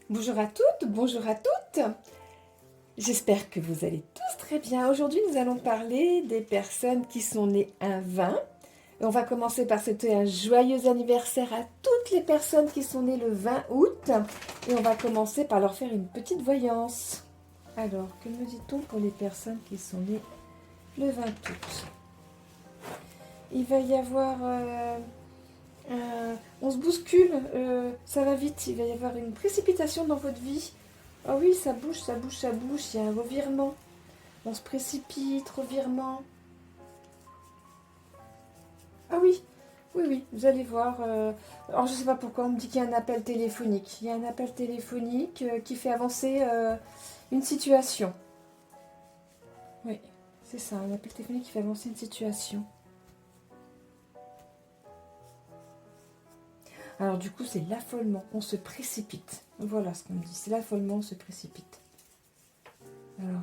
Bonjour à toutes, bonjour à toutes. J'espère que vous allez tous très bien. Aujourd'hui, nous allons parler des personnes qui sont nées un 20. Et on va commencer par souhaiter un joyeux anniversaire à toutes les personnes qui sont nées le 20 août. Et on va commencer par leur faire une petite voyance. Alors, que me dit-on pour les personnes qui sont nées le 20 août? Il va y avoir... on se bouscule, ça va vite, il va y avoir une précipitation dans votre vie. Ah oui, ça bouge, ça bouge, ça bouge, il y a un revirement. On se précipite, revirement. Ah oui, oui, oui, vous allez voir. Alors je ne sais pas pourquoi, on me dit qu'il y a un appel téléphonique. Il y a un appel téléphonique qui fait avancer une situation. Oui, c'est ça, un appel téléphonique qui fait avancer une situation. Alors du coup, c'est l'affolement, on se précipite. Voilà ce qu'on me dit, c'est l'affolement, on se précipite. Alors,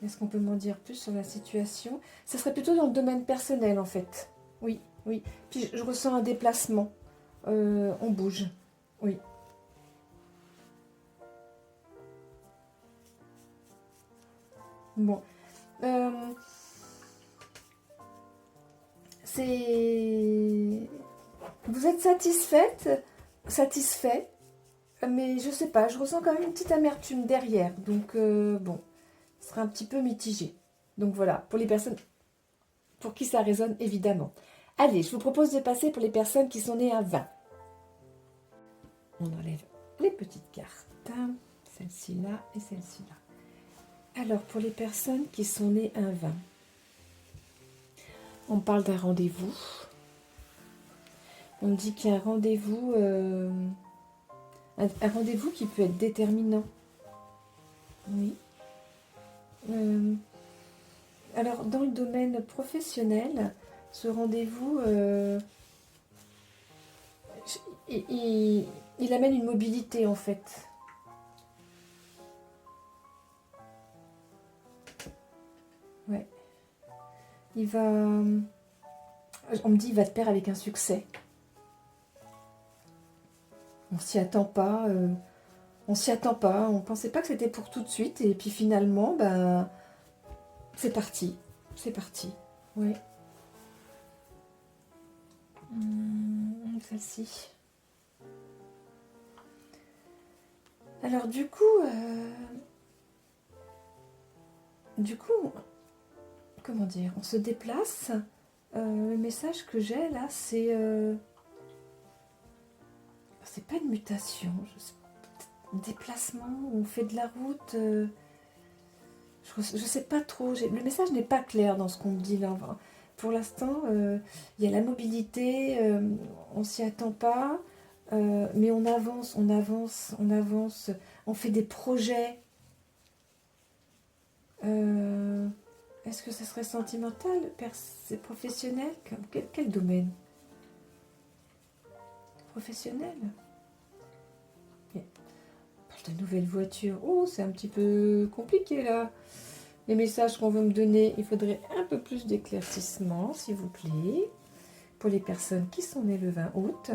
est-ce qu'on peut m'en dire plus sur la situation? Ça serait plutôt dans le domaine personnel en fait. Oui, oui. Puis je ressens un déplacement. On bouge. Oui. Bon. C'est... Vous êtes satisfait, mais je sais pas, je ressens quand même une petite amertume derrière. Donc, bon, ce sera un petit peu mitigé. Donc voilà, pour les personnes pour qui ça résonne, évidemment. Allez, je vous propose de passer pour les personnes qui sont nées à 20. On enlève les petites cartes, celle-ci là et celle-ci là. Alors, pour les personnes qui sont nées un 20, on parle d'un rendez-vous. On me dit qu'il y a un rendez-vous qui peut être déterminant. Oui. Alors, dans le domaine professionnel, ce rendez-vous, il amène une mobilité en fait. Ouais. Il va... On me dit il va te plaire avec un succès. On s'y attend pas. On s'y attend pas. On pensait pas que c'était pour tout de suite. Et puis finalement, ben, c'est parti. C'est parti. Oui. Celle-ci. Alors du coup, comment dire, on se déplace. Le message que j'ai là, c'est pas une mutation, déplacement, on fait de la route. Je sais pas trop. Le message n'est pas clair dans ce qu'on me dit là. Pour l'instant, il y a la mobilité, on s'y attend pas, mais on avance, on avance, on avance. On fait des projets. Est-ce que ça serait sentimental? C'est professionnel? Quel domaine? Professionnel? On parle de nouvelle voiture. Oh, c'est un petit peu compliqué là. Les messages qu'on veut me donner, il faudrait un peu plus d'éclaircissement, s'il vous plaît. Pour les personnes qui sont nées le 20 août,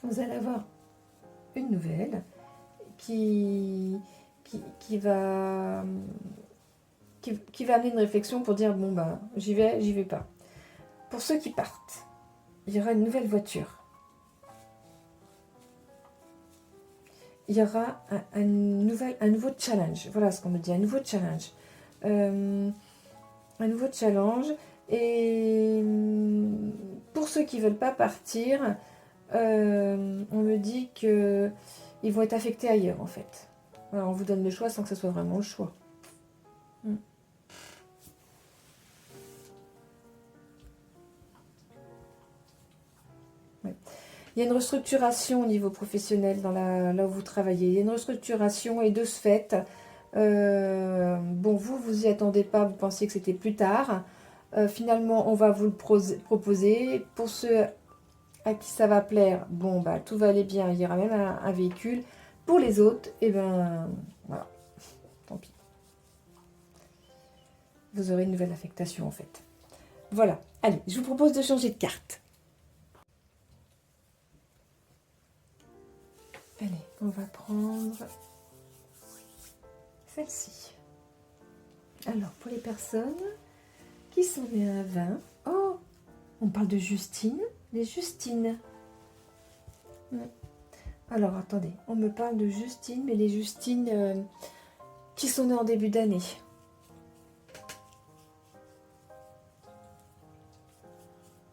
vous allez avoir une nouvelle qui va amener une réflexion pour dire bon ben j'y vais pas. Pour ceux qui partent, il y aura une nouvelle voiture. Il y aura un nouveau challenge. Voilà ce qu'on me dit, un nouveau challenge. Un nouveau challenge. Et pour ceux qui ne veulent pas partir, on me dit qu'ils vont être affectés ailleurs en fait. Voilà, on vous donne le choix sans que ce soit vraiment le choix. Ouais. Il y a une restructuration au niveau professionnel là où vous travaillez. Il y a une restructuration et de ce fait, bon, vous y attendez pas, vous pensiez que c'était plus tard. Finalement, on va vous le proposer. Pour ceux à qui ça va plaire, bon, bah, tout va aller bien. Il y aura même un véhicule. Pour les autres, et ben, voilà, tant pis. Vous aurez une nouvelle affectation en fait. Voilà. Allez, je vous propose de changer de carte. Allez, on va prendre celle-ci. Alors, pour les personnes qui sont nées un 20, oh, on parle de Justine, les Justines. Alors, attendez, on me parle de Justine, mais les Justines qui sont nées en début d'année.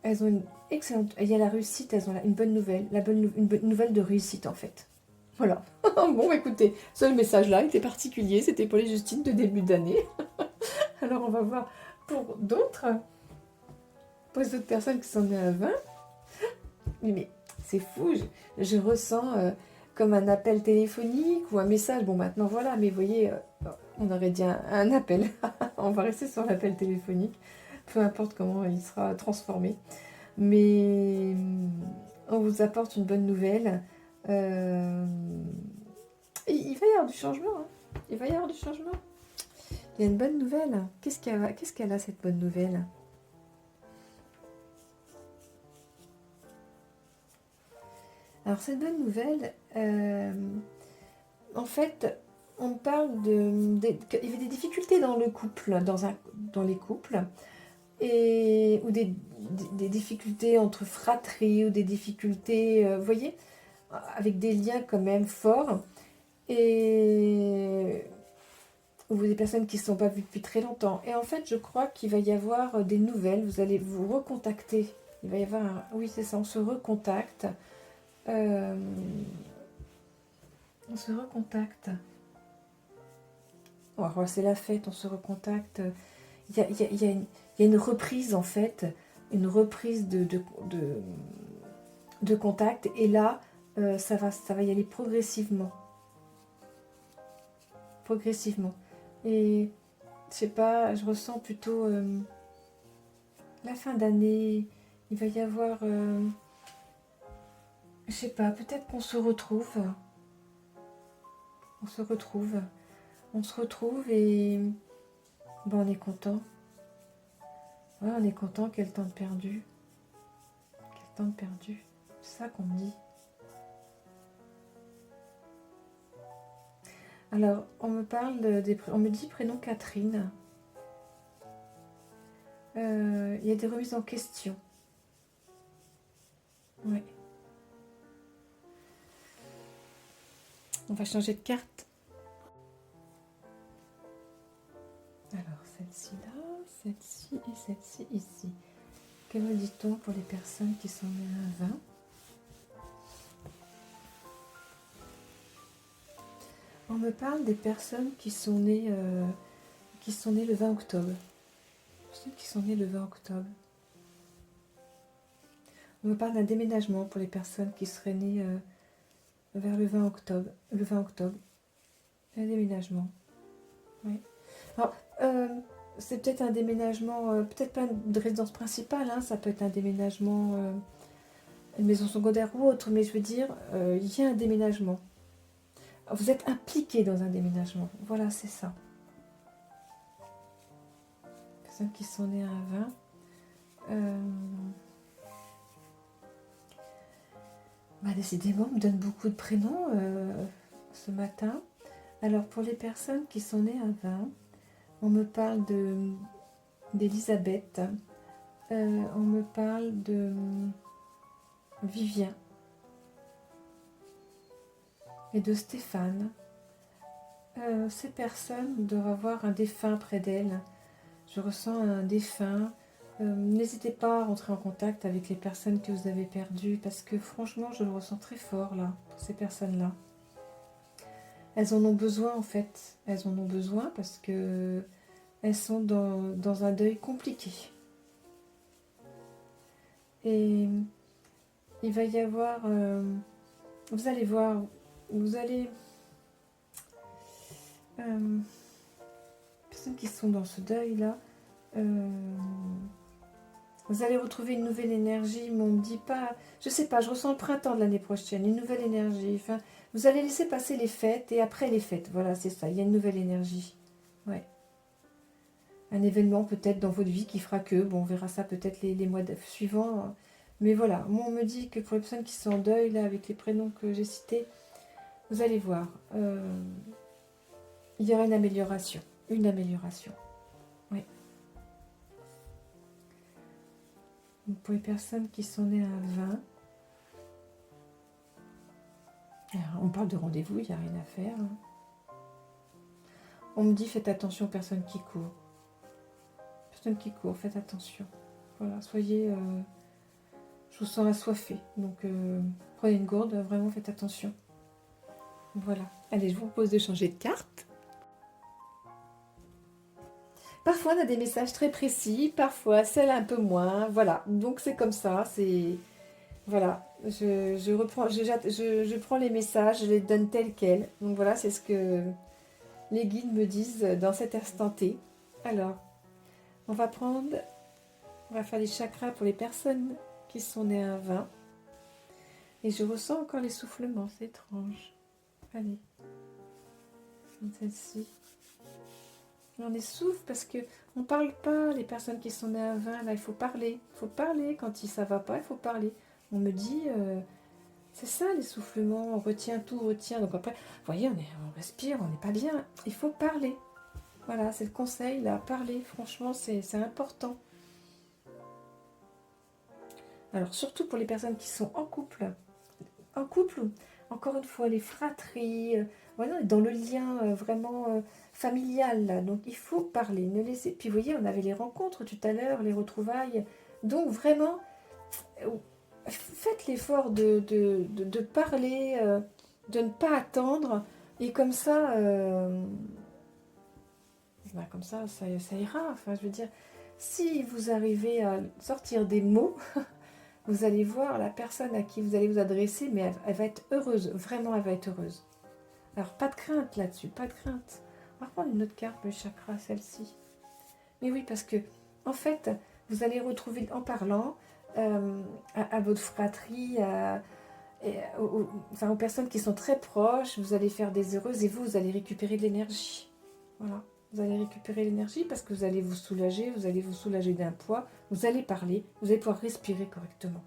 Elles ont une excellente... Il y a la réussite, elles ont une bonne nouvelle. Une bonne nouvelle de réussite, en fait. Voilà. Bon, écoutez, ce message-là était particulier. C'était pour les Justines de début d'année. Alors, on va voir pour d'autres. Pour les autres personnes qui sont nées à 20. Mais c'est fou. Je ressens comme un appel téléphonique ou un message. Bon, maintenant, voilà. Mais vous voyez, on aurait dit un appel. On va rester sur l'appel téléphonique. Peu importe comment il sera transformé. Mais on vous apporte une bonne nouvelle. Il va y avoir du changement. Hein. Il va y avoir du changement. Il y a une bonne nouvelle. Qu'est-ce qu'elle a, cette bonne nouvelle? Alors, cette bonne nouvelle, en fait, on parle qu'il y avait des difficultés dans le couple, dans les couples. Ou des difficultés entre fratries, ou des difficultés, vous voyez, avec des liens quand même forts, et ou des personnes qui ne se sont pas vues depuis très longtemps. Et en fait, je crois qu'il va y avoir des nouvelles, vous allez vous recontacter. Il va y avoir oui, c'est ça, on se recontacte. On se recontacte. Oh, c'est la fête, on se recontacte. Il y a une reprise, en fait, une reprise de contact. Et là, ça va y aller progressivement. Progressivement. Et, je sais pas, je ressens plutôt la fin d'année. Il va y avoir... je sais pas, peut-être qu'on se retrouve. On se retrouve. On se retrouve et... Bon, on est content. Ouais, on est content, quel temps de perdu. Quel temps de perdu. C'est ça qu'on me dit. Alors, on me parle on me dit prénom Catherine. Il y a des remises en question. Ouais. On va changer de carte. Alors, celle-ci là, celle-ci et celle-ci ici. Que me dit-on pour les personnes qui sont nées à 20? On me parle des personnes qui sont nées le 20 octobre. Ceux qui sont nés le 20 octobre. On me parle d'un déménagement pour les personnes qui seraient nées vers le 20 octobre. Le 20 octobre. Un déménagement. Oui. Alors, c'est peut-être un déménagement, peut-être pas de résidence principale, hein, ça peut être un déménagement, une maison secondaire ou autre, mais je veux dire, il y a un déménagement. Vous êtes impliqué dans un déménagement. Voilà, c'est ça. Personnes qui sont nées à 20. Décidément, on me donne beaucoup de prénoms ce matin. Alors, pour les personnes qui sont nées à 20, on me parle d'Elisabeth. On me parle de Vivien. Et de Stéphane. Ces personnes doivent avoir un défunt près d'elles. Je ressens un défunt. N'hésitez pas à rentrer en contact avec les personnes que vous avez perdues, parce que franchement, je le ressens très fort là, pour ces personnes-là. Elles en ont besoin en fait. Elles en ont besoin parce que elles sont dans un deuil compliqué. Et il va y avoir... vous allez voir... Vous allez... personnes qui sont dans ce deuil-là, vous allez retrouver une nouvelle énergie, mais on ne me dit pas... Je sais pas, je ressens le printemps de l'année prochaine, une nouvelle énergie. Enfin, vous allez laisser passer les fêtes, et après les fêtes, voilà, c'est ça, il y a une nouvelle énergie. Ouais. Un événement peut-être dans votre vie qui fera que, bon, on verra ça peut-être les mois suivants. Mais voilà, moi on me dit que pour les personnes qui sont en deuil, là, avec les prénoms que j'ai cités, vous allez voir, il y aura une amélioration. Une amélioration. Oui. Donc, pour les personnes qui sont nées à 20, alors, on parle de rendez-vous, il n'y a rien à faire. Hein. On me dit faites attention aux personnes qui courent. Personnes qui courent, faites attention. Voilà, soyez... je vous sens assoiffé. Donc, prenez une gourde, vraiment faites attention. Voilà. Allez, je vous propose de changer de carte. Parfois, on a des messages très précis, parfois, celles un peu moins. Voilà, donc c'est comme ça. C'est voilà, je prends les messages, je les donne tels quels. Donc voilà, c'est ce que les guides me disent dans cet instant T. Alors, on va faire les chakras pour les personnes qui sont nées à 20. Et je ressens encore l'essoufflement, c'est étrange. Allez, celle-ci. On essouffle parce que on parle pas, les personnes qui sont nées à 20, là, il faut parler. Il faut parler quand ça va pas, il faut parler. On me dit, c'est ça l'essoufflement, on retient tout, on retient. Donc après, vous voyez, on respire, on n'est pas bien. Il faut parler. Voilà, c'est le conseil, là, parler. Franchement, c'est important. Alors, surtout pour les personnes qui sont en couple. En couple, encore une fois, les fratries, voilà, dans le lien vraiment familial, là. Donc, il faut parler, ne laissez... Puis, vous voyez, on avait les rencontres tout à l'heure, les retrouvailles. Donc, vraiment, faites l'effort de parler, de ne pas attendre. Et comme ça, ça ira. Enfin, je veux dire, si vous arrivez à sortir des mots... Vous allez voir la personne à qui vous allez vous adresser, mais elle va être heureuse. Vraiment, elle va être heureuse. Alors, pas de crainte là-dessus, pas de crainte. On va prendre une autre carte, le chakra, celle-ci. Mais oui, parce que, en fait, vous allez retrouver, en parlant, à votre fratrie, aux personnes qui sont très proches, vous allez faire des heureuses et vous allez récupérer de l'énergie. Voilà. Vous allez récupérer l'énergie parce que vous allez vous soulager d'un poids, vous allez parler, vous allez pouvoir respirer correctement.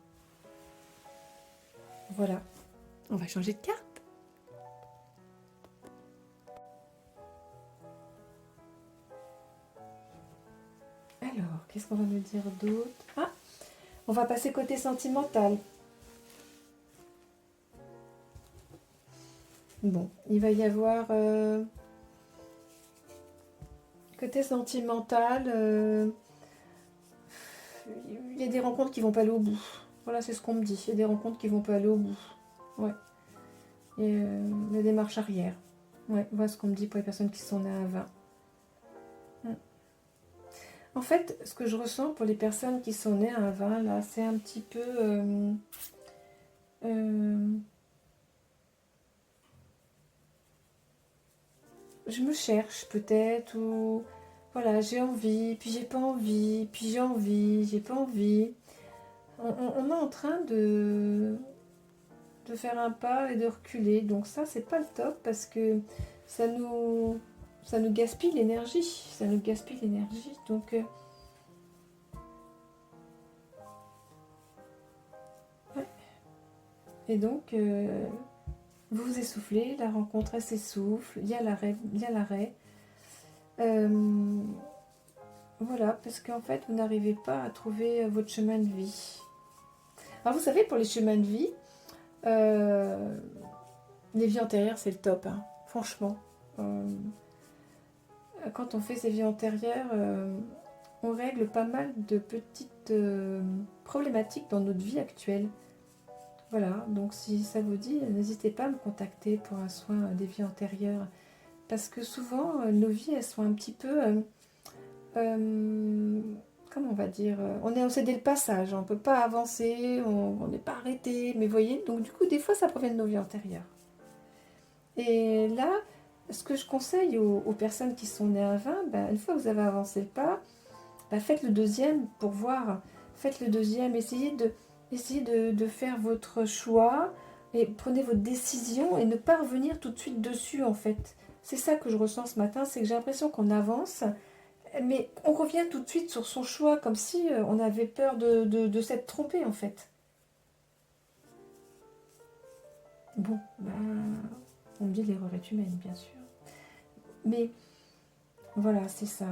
Voilà. On va changer de carte. Alors, qu'est-ce qu'on va me dire d'autre? Ah, on va passer côté sentimental. Bon, il va y avoir... Côté sentimental, il y a des rencontres qui vont pas aller au bout. Voilà, c'est ce qu'on me dit. Il y a des rencontres qui vont pas aller au bout. Ouais. Et il y a des marches arrière. Ouais, voilà ce qu'on me dit pour les personnes qui sont nées à 20. En fait, ce que je ressens pour les personnes qui sont nées à 20, là, c'est un petit peu... je me cherche peut-être, ou... Voilà, j'ai envie, puis j'ai pas envie, puis j'ai envie, j'ai pas envie. On est en train de faire un pas et de reculer. Donc ça, c'est pas le top parce que ça nous gaspille l'énergie. Ça nous gaspille l'énergie. Donc, ouais. Et donc, vous vous essoufflez, la rencontre, elle s'essouffle, il y a l'arrêt, voilà, parce qu'en fait, vous n'arrivez pas à trouver votre chemin de vie. Alors, vous savez, pour les chemins de vie, les vies antérieures, c'est le top, hein. Franchement. Quand on fait ces vies antérieures, on règle pas mal de petites problématiques dans notre vie actuelle. Voilà, donc si ça vous dit, n'hésitez pas à me contacter pour un soin des vies antérieures. Parce que souvent, nos vies, elles sont un petit peu... comment on va dire, on est dès le passage, on ne peut pas avancer, on n'est pas arrêté, mais vous voyez, donc du coup, des fois, ça provient de nos vies antérieures. Et là, ce que je conseille aux personnes qui sont nées à 20, ben, une fois que vous avez avancé le pas, ben, faites le deuxième pour voir, faites le deuxième, essayez de faire votre choix et prenez votre décision et ne pas revenir tout de suite dessus en fait. C'est ça que je ressens ce matin, c'est que j'ai l'impression qu'on avance, mais on revient tout de suite sur son choix, comme si on avait peur de s'être trompé en fait. Bon, ben, On me dit l'erreur est humaine, bien sûr. Mais voilà, c'est ça.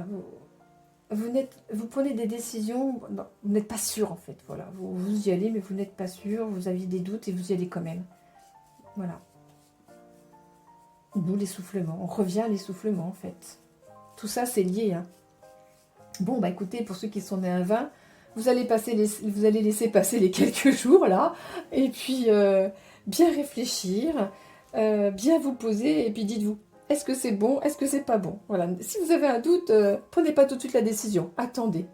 Vous prenez des décisions, non, vous n'êtes pas sûr en fait. Voilà, vous y allez, mais vous n'êtes pas sûr, vous avez des doutes et vous y allez quand même. Voilà. D'où l'essoufflement. On revient à l'essoufflement en fait. Tout ça, c'est lié. Hein. Bon, bah écoutez, pour ceux qui sont nés un 20, vous allez laisser passer les quelques jours là, et puis bien réfléchir, bien vous poser, et puis dites-vous, est-ce que c'est bon, est-ce que c'est pas bon? Voilà. Si vous avez un doute, prenez pas tout de suite la décision. Attendez.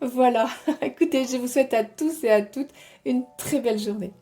Voilà. Écoutez, je vous souhaite à tous et à toutes une très belle journée.